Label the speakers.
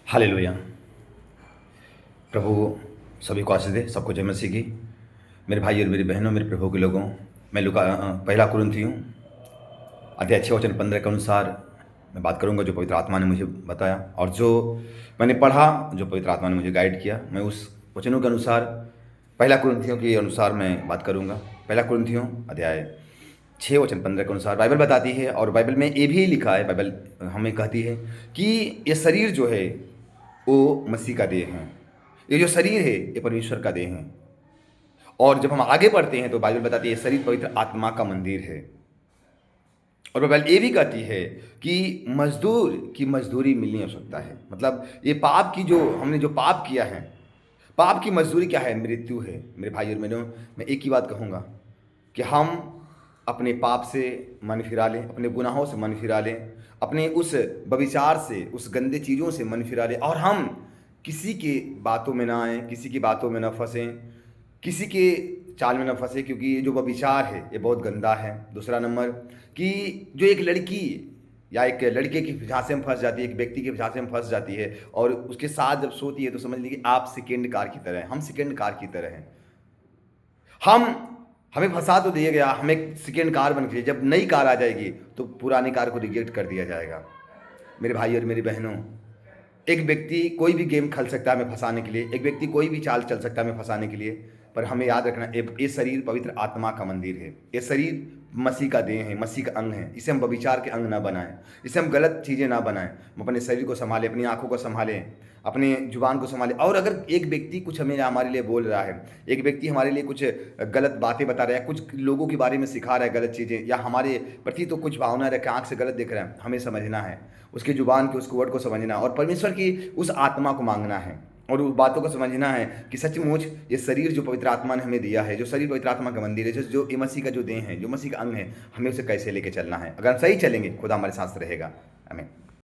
Speaker 1: Hallelujah. प्रभु सभी को आशीष दे, सबको जय मसीह की। मेरे भाई और मेरी बहनों, मेरे प्रभु के लोगों, मैं लूका पहला कुरिन्थियों अध्याय 6 वचन 15 के अनुसार मैं बात करूंगा, जो पवित्र आत्मा ने मुझे बताया और जो मैंने पढ़ा, जो पवित्र आत्मा ने मुझे गाइड किया। मैं उस वचनों के अनुसार, पहला कुरिन्थियों के अनुसार मैं बात करूंगा। पहला कुरिन्थियों अध्याय 6 वचन 15 के अनुसार बाइबल बताती है, और बाइबल में ये भी लिखा है, बाइबल हमें कहती है कि ये शरीर जो है वो मसीह का देह है। ये जो शरीर है ये परमेश्वर का देह है। और जब हम आगे बढ़ते हैं तो बाइबल बताती है शरीर पवित्र आत्मा का मंदिर है। और बाइबल ये भी कहती है कि मजदूर की मजदूरी मिलनी आवश्यकता है। मतलब ये पाप की, जो हमने जो पाप किया है, पाप की मजदूरी क्या है? मृत्यु है। मेरे भाई और बहनों, मैं एक ही बात कहूँगा कि हम अपने पाप से मन फिरा लें, अपने गुनाहों से मन फिरा लें, अपने उस व्यभिचार से, उस गंदे चीज़ों से मन फिरा लें, और हम किसी के बातों में ना आएँ, किसी की बातों में ना फंसें, किसी के चाल में ना फंसे, क्योंकि ये जो व्यभिचार है ये बहुत गंदा है। दूसरा नंबर कि जो एक लड़की या एक लड़के के झांसे में फंस जाती है, एक व्यक्ति के झांसे में फंस जाती है और उसके साथ जब सोती है, तो समझ लीजिए आप सेकेंड कार की तरह हैं, हम सेकेंड कार की तरह हैं। हम हमें फंसा तो दिया गया, हमें सेकेंड कार बन गई। जब नई कार आ जाएगी तो पुरानी कार को रिजेक्ट कर दिया जाएगा। मेरे भाई और मेरी बहनों, एक व्यक्ति कोई भी गेम खेल सकता है हमें फंसाने के लिए, एक व्यक्ति कोई भी चाल चल सकता है हमें फंसाने के लिए, पर हमें याद रखना, ये शरीर पवित्र आत्मा का मंदिर है। ये शरीर मसीह का देह है, मसीह का अंग है। इसे हम व्यभिचार के अंग ना बनाएं, इसे हम गलत चीज़ें ना बनाएं। हम अपने शरीर को संभालें, अपनी आंखों को संभालें, अपने जुबान को संभालें। और अगर एक व्यक्ति कुछ हमें हमारे लिए बोल रहा है, एक व्यक्ति हमारे लिए कुछ गलत बातें बता रहा है, कुछ लोगों के बारे में सिखा रहा है गलत चीज़ें, या हमारे प्रति तो कुछ भावना रखे, आँख से गलत देख रहा है, हमें समझना है, उसकी जुबान के उस वर्ड को समझना है और परमेश्वर की उस आत्मा को मांगना है, और उस बातों को समझना है कि सचमुच ये शरीर जो पवित्र आत्मा ने हमें दिया है, जो शरीर पवित्र आत्मा का मंदिर है, जो मसीह का जो देह है, जो मसीह का अंग है, हमें उसे कैसे लेके चलना है। अगर हम सही चलेंगे, खुदा हमारे साथ रहेगा। आमीन।